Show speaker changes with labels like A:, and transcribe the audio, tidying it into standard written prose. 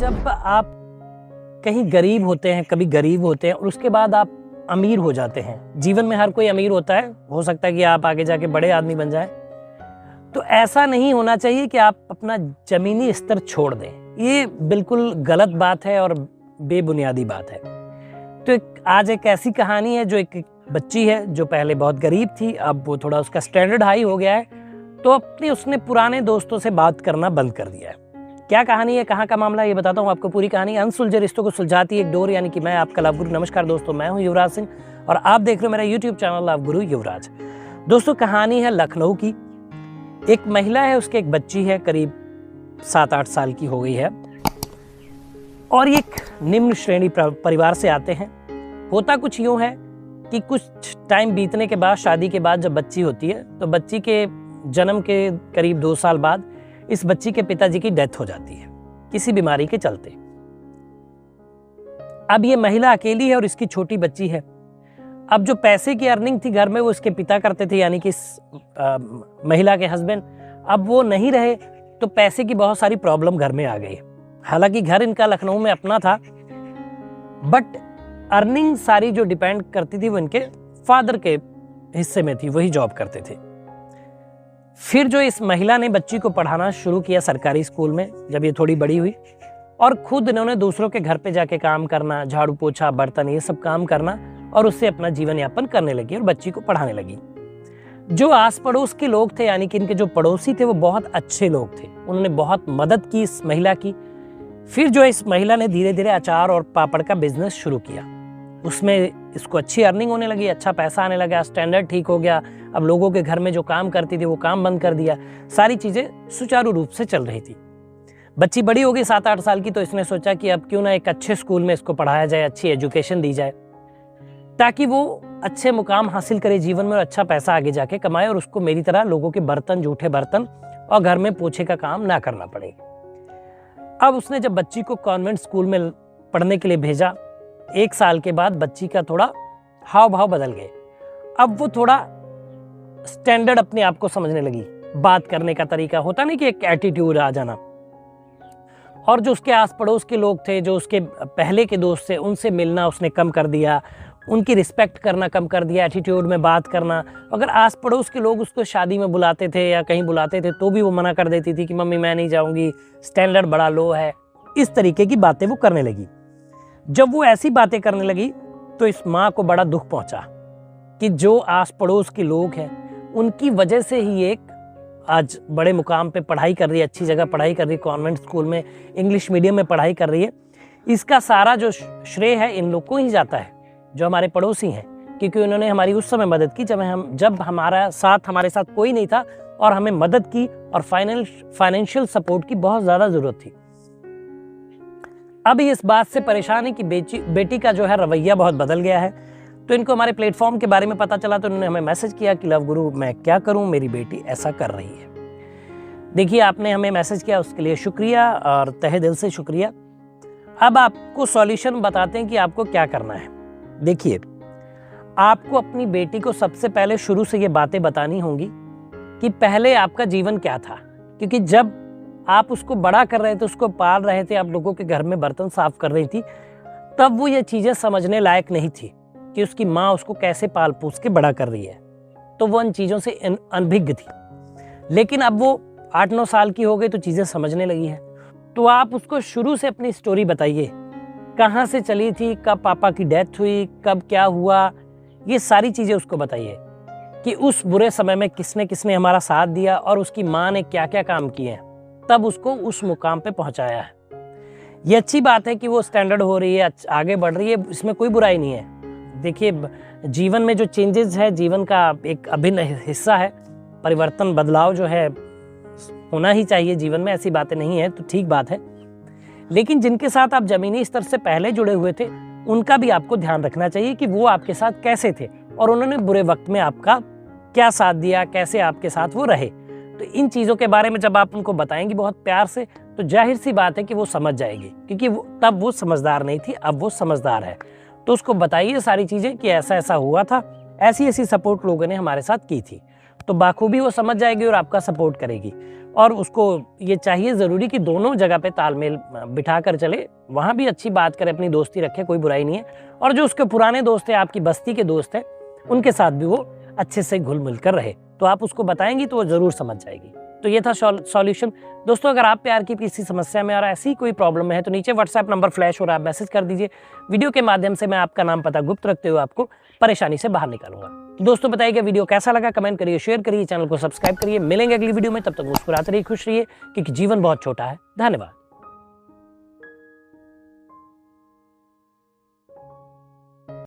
A: जब आप कहीं गरीब होते हैं, कभी गरीब होते हैं और उसके बाद आप अमीर हो जाते हैं। जीवन में हर कोई अमीर होता है, हो सकता है कि आप आगे जाके बड़े आदमी बन जाएं। तो ऐसा नहीं होना चाहिए कि आप अपना जमीनी स्तर छोड़ दें। ये बिल्कुल गलत बात है और बेबुनियादी बात है। तो आज एक ऐसी कहानी है जो एक बच्ची है जो पहले बहुत गरीब थी, अब वो थोड़ा उसका स्टैंडर्ड हाई हो गया है, तो उसने पुराने दोस्तों से बात करना बंद कर दिया है। क्या कहानी है, कहाँ का मामला, ये बताता हूँ आपको पूरी कहानी। अनसुलझे रिश्तों को सुलझाती एक डोर, यानी कि मैं आपका लव गुरु। नमस्कार दोस्तों, मैं हूँ युवराज सिंह और आप देख रहे हो मेरा यूट्यूब चैनल लव गुरु युवराज। दोस्तों, कहानी है लखनऊ की। एक महिला है, उसके एक बच्ची है, करीब 7-8 साल की हो गई है और ये एक निम्न श्रेणी परिवार से आते हैं। होता कुछ यूँ है कि कुछ टाइम बीतने के बाद, शादी के बाद जब बच्ची होती है, तो बच्ची के जन्म के करीब 2 साल बाद इस बच्ची के पिताजी की डेथ हो जाती है किसी बीमारी के चलते। अब ये महिला अकेली है और इसकी छोटी बच्ची है। अब जो पैसे की अर्निंग थी घर में वो इसके पिता करते थे, यानी कि इस महिला के हस्बैंड। अब वो नहीं रहे तो पैसे की बहुत सारी प्रॉब्लम घर में आ गई। हालांकि घर इनका लखनऊ में अपना था, बट अर्निंग सारी जो डिपेंड करती थी वो इनके फादर के हिस्से में थी, वही जॉब करते थे। फिर जो इस महिला ने बच्ची को पढ़ाना शुरू किया सरकारी स्कूल में, जब ये थोड़ी बड़ी हुई, और खुद इन्होंने दूसरों के घर पे जाके काम करना, झाड़ू पोछा बर्तन ये सब काम करना, और उससे अपना जीवन यापन करने लगी और बच्ची को पढ़ाने लगी। जो आस पड़ोस के लोग थे, यानी कि इनके जो पड़ोसी थे, वो बहुत अच्छे लोग थे। उन्होंने बहुत मदद की इस महिला की। फिर जो इस महिला ने धीरे धीरे अचार और पापड़ का बिजनेस शुरू किया। उसमें इसको अच्छी अर्निंग होने लगी, अच्छा पैसा आने लगा, स्टैंडर्ड ठीक हो गया। अब लोगों के घर में जो काम करती थी वो काम बंद कर दिया, सारी चीज़ें सुचारू रूप से चल रही थी। बच्ची बड़ी हो गई 7-8 साल की, तो इसने सोचा कि अब क्यों ना एक अच्छे स्कूल में इसको पढ़ाया जाए, अच्छी एजुकेशन दी जाए, ताकि वो अच्छे मुकाम हासिल करे जीवन में और अच्छा पैसा आगे जाके कमाए और उसको मेरी तरह लोगों के बर्तन, जूठे बर्तन और घर में पोछे का काम ना करना पड़े। अब उसने जब बच्ची को कॉन्वेंट स्कूल में पढ़ने के लिए भेजा, 1 साल के बाद बच्ची का थोड़ा हाव भाव बदल गए। अब वो थोड़ा स्टैंडर्ड अपने आप को समझने लगी, बात करने का तरीका होता नहीं कि एक एटीट्यूड आ जाना। और जो उसके आस पड़ोस के लोग थे, जो उसके पहले के दोस्त थे, उनसे मिलना उसने कम कर दिया, उनकी रिस्पेक्ट करना कम कर दिया, एटीट्यूड में बात करना। अगर आस पड़ोस के लोग उसको शादी में बुलाते थे या कहीं बुलाते थे तो भी वो मना कर देती थी कि मम्मी मैं नहीं जाऊंगी, स्टैंडर्ड बड़ा लो है। इस तरीके की बातें वो करने लगी। जब वो ऐसी बातें करने लगी तो इस माँ को बड़ा दुख पहुंचा कि जो आस पड़ोस के लोग हैं उनकी वजह से ही एक आज बड़े मुकाम पे पढ़ाई कर रही है, अच्छी जगह पढ़ाई कर रही है, कॉन्वेंट स्कूल में इंग्लिश मीडियम में पढ़ाई कर रही है। इसका सारा जो श्रेय है इन लोग को ही जाता है, जो हमारे पड़ोसी हैं, क्योंकि उन्होंने हमारी उस समय मदद की जब हमारे साथ कोई नहीं था और हमें मदद की और फाइनेंशियल सपोर्ट की बहुत ज़्यादा ज़रूरत थी। अब इस बात से परेशान है कि बेटी का जो है रवैया बहुत बदल गया है। तो इनको हमारे प्लेटफॉर्म के बारे में पता चला तो उन्होंने हमें मैसेज किया कि लव गुरु मैं क्या करूं, मेरी बेटी ऐसा कर रही है। देखिए, आपने हमें मैसेज किया, उसके लिए शुक्रिया और तहे दिल से शुक्रिया। अब आपको सॉल्यूशन बताते हैं कि आपको क्या करना है। देखिए, आपको अपनी बेटी को सबसे पहले शुरू से ये बातें बतानी होंगी कि पहले आपका जीवन क्या था, क्योंकि जब आप उसको बड़ा कर रहे थे, उसको पाल रहे थे, आप लोगों के घर में बर्तन साफ कर रही थी, तब वो ये चीज़ें समझने लायक नहीं थी कि उसकी माँ उसको कैसे पाल पोस के बड़ा कर रही है। तो वो उन चीज़ों से अनभिज्ञ थी। लेकिन अब वो 8-9 साल की हो गई तो चीज़ें समझने लगी है। तो आप उसको शुरू से अपनी स्टोरी बताइए, कहाँ से चली थी, कब पापा की डेथ हुई, कब क्या हुआ, ये सारी चीज़ें उसको बताइए कि उस बुरे समय में किसने किसने हमारा साथ दिया और उसकी माँ ने क्या क्या काम किए हैं, तब उसको उस मुकाम पे पहुंचाया है। ये अच्छी बात है कि वो स्टैंडर्ड हो रही है, आगे बढ़ रही है, इसमें कोई बुराई नहीं है। देखिए, जीवन में जो चेंजेस है जीवन का एक अभिन्न हिस्सा है। परिवर्तन, बदलाव जो है होना ही चाहिए जीवन में, ऐसी बातें नहीं है तो ठीक बात है। लेकिन जिनके साथ आप जमीनी स्तर से पहले जुड़े हुए थे उनका भी आपको ध्यान रखना चाहिए कि वो आपके साथ कैसे थे और उन्होंने बुरे वक्त में आपका क्या साथ दिया, कैसे आपके साथ वो रहे। तो इन चीज़ों के बारे में जब आप उनको बताएंगी बहुत प्यार से, तो जाहिर सी बात है कि वो समझ जाएगी, क्योंकि तब वो समझदार नहीं थी, अब वो समझदार है। तो उसको बताइए सारी चीज़ें कि ऐसा ऐसा हुआ था, ऐसी ऐसी सपोर्ट लोगों ने हमारे साथ की थी। तो बाखूबी वो समझ जाएगी और आपका सपोर्ट करेगी। और उसको ये चाहिए ज़रूरी कि दोनों जगह पे तालमेल बिठा कर चले, वहाँ भी अच्छी बात करे, अपनी दोस्ती रखे, कोई बुराई नहीं है। और जो उसके पुराने दोस्त हैं, आपकी बस्ती के दोस्त हैं, उनके साथ भी वो अच्छे से घुल मिल कर रहे। तो आप उसको बताएंगी तो वो ज़रूर समझ जाएगी। तो ये था सॉल्यूशन। दोस्तों, अगर आप प्यार की किसी समस्या में और ऐसी कोई प्रॉब्लम है तो नीचे व्हाट्सएप नंबर फ्लैश हो रहा है, आप मैसेज कर दीजिए। वीडियो के माध्यम से मैं आपका नाम पता गुप्त रखते हुए आपको परेशानी से बाहर निकालूंगा। तो दोस्तों, बताइएगा वीडियो कैसा लगा, कमेंट करिए, शेयर करिए, चैनल को सब्सक्राइब करिए। मिलेंगे अगली वीडियो में, तब तक मुस्कुराते रहिए, खुश रहिए, क्योंकि जीवन बहुत छोटा है। धन्यवाद।